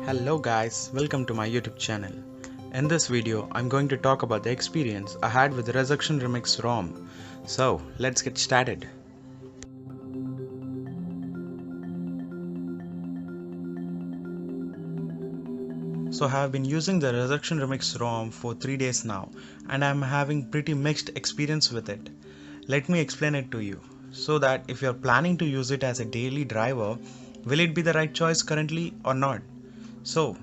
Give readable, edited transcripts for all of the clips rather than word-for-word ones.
Hello guys, welcome to my YouTube channel. In this video, I'm going to talk about the experience I had with Resurrection Remix ROM. So, let's get started. So I have been using the Resurrection Remix ROM for 3 days now and I'm having pretty mixed experience with it. Let me explain it to you so that if you're planning to use it as a daily driver, will it be the right choice currently or not? So,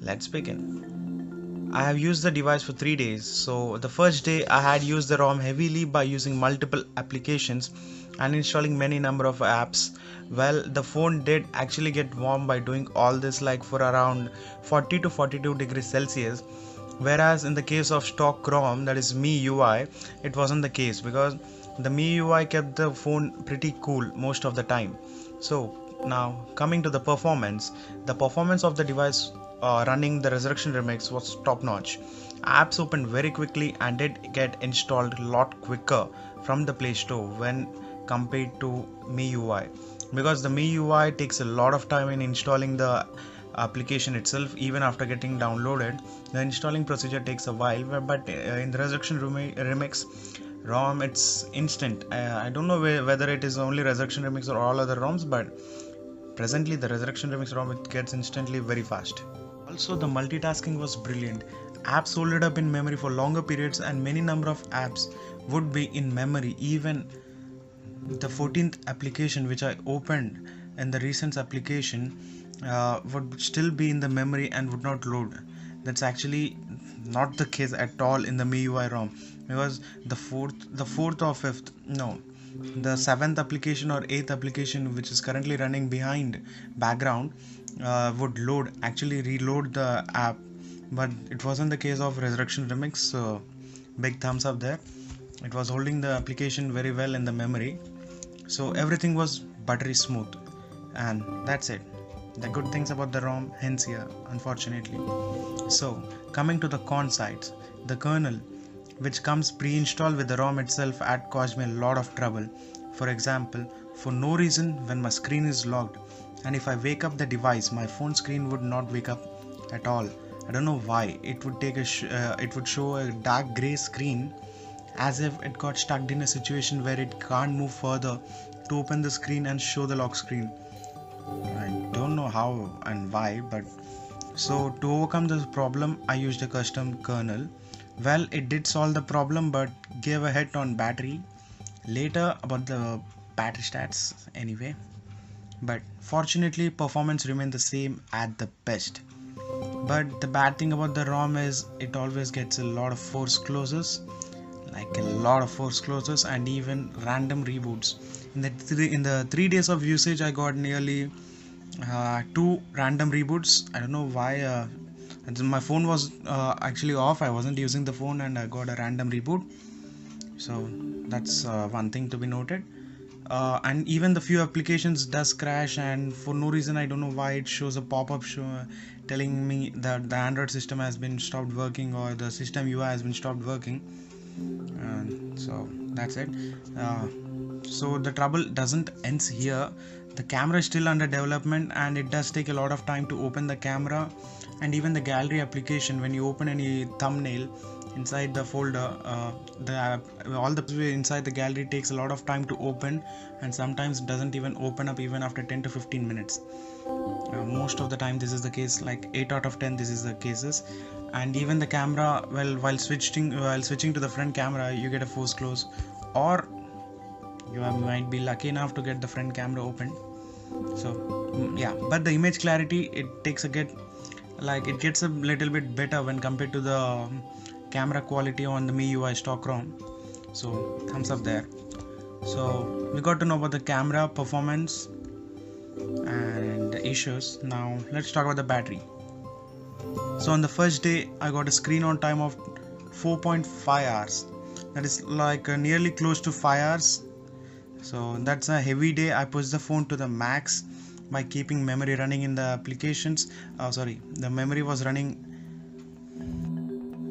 let's begin. I have used the device for 3 days. So the first day I had used the ROM heavily by using multiple applications and installing many number of apps. Well, the phone did actually get warm by doing all this like for around 40 to 42 degrees Celsius. Whereas in the case of stock ROM, that is MIUI, it wasn't the case because the MIUI kept the phone pretty cool most of the time. So now coming to the performance of the device running the Resurrection Remix was top notch. Apps opened very quickly and did get installed a lot quicker from the Play Store when compared to MIUI, because the MIUI takes a lot of time in installing the application itself. Even after getting downloaded, the installing procedure takes a while, but in the Resurrection Remix ROM it's instant. I don't know whether it is only Resurrection Remix or all other ROMs, but presently the Resurrection Remix ROM it gets instantly very fast. Also, the multitasking was brilliant. Apps folded up in memory for longer periods and many number of apps would be in memory. Even the 14th application which I opened in the recent application would still be in the memory and would not load. That's actually not the case at all in the MIUI ROM, because the fourth or fifth, no, the 7th application or 8th application which is currently running behind background would actually reload the app, but it wasn't the case of Resurrection Remix. So big thumbs up there. It was holding the application very well in the memory, so everything was buttery smooth, and that's it. The good things about the ROM hence here, unfortunately. So coming to the con sides, the kernel which comes pre-installed with the ROM itself had caused me a lot of trouble. For example, for no reason when my screen is locked, and if I wake up the device, my phone screen would not wake up at all. I don't know why. It would take it would show a dark gray screen as if it got stuck in a situation where it can't move further to open the screen and show the lock screen. I don't know how and why, but so to overcome this problem I used a custom kernel. Well, it did solve the problem but gave a hit on battery. Later about the battery stats anyway, but fortunately performance remained the same at the best. But the bad thing about the ROM is it always gets a lot of force closes, and even random reboots. In the 3 days of usage I got nearly 2 random reboots. I don't know why. My phone was actually off, I wasn't using the phone, and I got a random reboot. So that's one thing to be noted. And even the few applications does crash, and for no reason, I don't know why, it shows a pop-up telling me that the Android system has been stopped working or the system UI has been stopped working. So that's it. So the trouble doesn't end here. The camera is still under development and it does take a lot of time to open the camera, and even the gallery application, when you open any thumbnail inside the folder, all the inside the gallery takes a lot of time to open, and sometimes doesn't even open up even after 10 to 15 minutes. Most of the time this is the case, like 8 out of 10 this is the cases. And even the camera, well, while switching to the front camera, you get a force close, or you might be lucky enough to get the front camera open. So yeah, but the image clarity, it gets a little bit better when compared to the camera quality on the MIUI stock ROM. So thumbs up there. So we got to know about the camera performance and the issues. Now let's talk about the battery. So on the first day I got a screen on time of 4.5 hours. That is like nearly close to 5 hours. So that's a heavy day. I pushed the phone to the max by keeping memory running in the applications. The memory was running.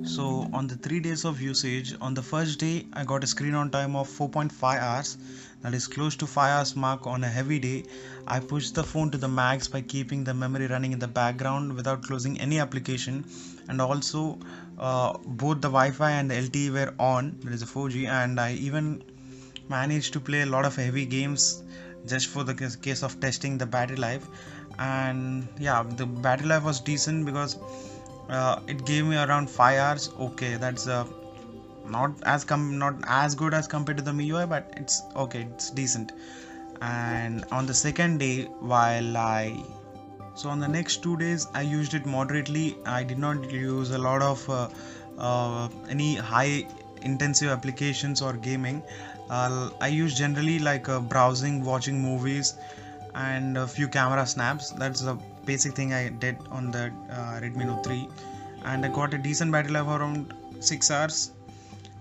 So on the 3 days of usage, on the first day I got a screen on time of 4.5 hours, that is close to 5 hours mark on a heavy day. I pushed the phone to the max by keeping the memory running in the background without closing any application, and also both the Wi-Fi and the LTE were on, there is a 4G, and I even managed to play a lot of heavy games just for the case of testing the battery life. And yeah, the battery life was decent because it gave me around 5 hours. Okay, that's not as good as compared to the MIUI, but it's okay, it's decent. And on the second day, so on the next 2 days I used it moderately. I did not use a lot of any high intensive applications or gaming. I use generally like browsing, watching movies, and a few camera snaps. That's the basic thing I did on the Redmi Note 3, and I got a decent battery life around 6 hours,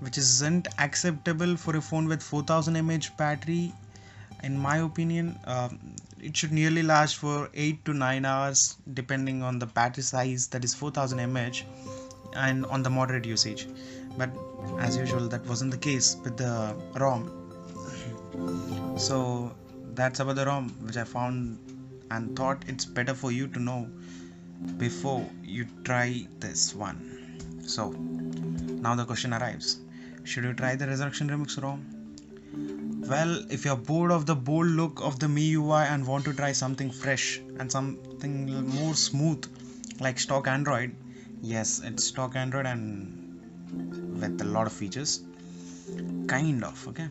which isn't acceptable for a phone with 4000 mAh battery. In my opinion, it should nearly last for 8 to 9 hours depending on the battery size, that is 4000 mAh, and on the moderate usage. But as usual, that wasn't the case with the ROM. So that's about the ROM, which I found and thought it's better for you to know before you try this one. So now the question arrives, should you try the Resurrection Remix ROM? Well, if you're bored of the bold look of the MIUI and want to try something fresh and something more smooth like stock Android, yes, it's stock Android and with a lot of features, kind of, okay.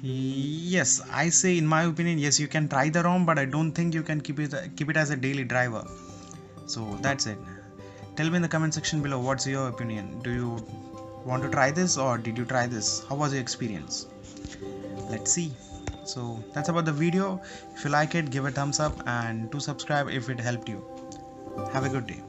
Yes, I say in my opinion, yes, you can try the ROM, but I don't think you can keep it as a daily driver. So that's it. Tell me in the comment section below, what's your opinion? Do you want to try this, or did you try this? How was your experience? Let's see. So that's about the video. If you like it, give a thumbs up and do subscribe if it helped you. Have a good day.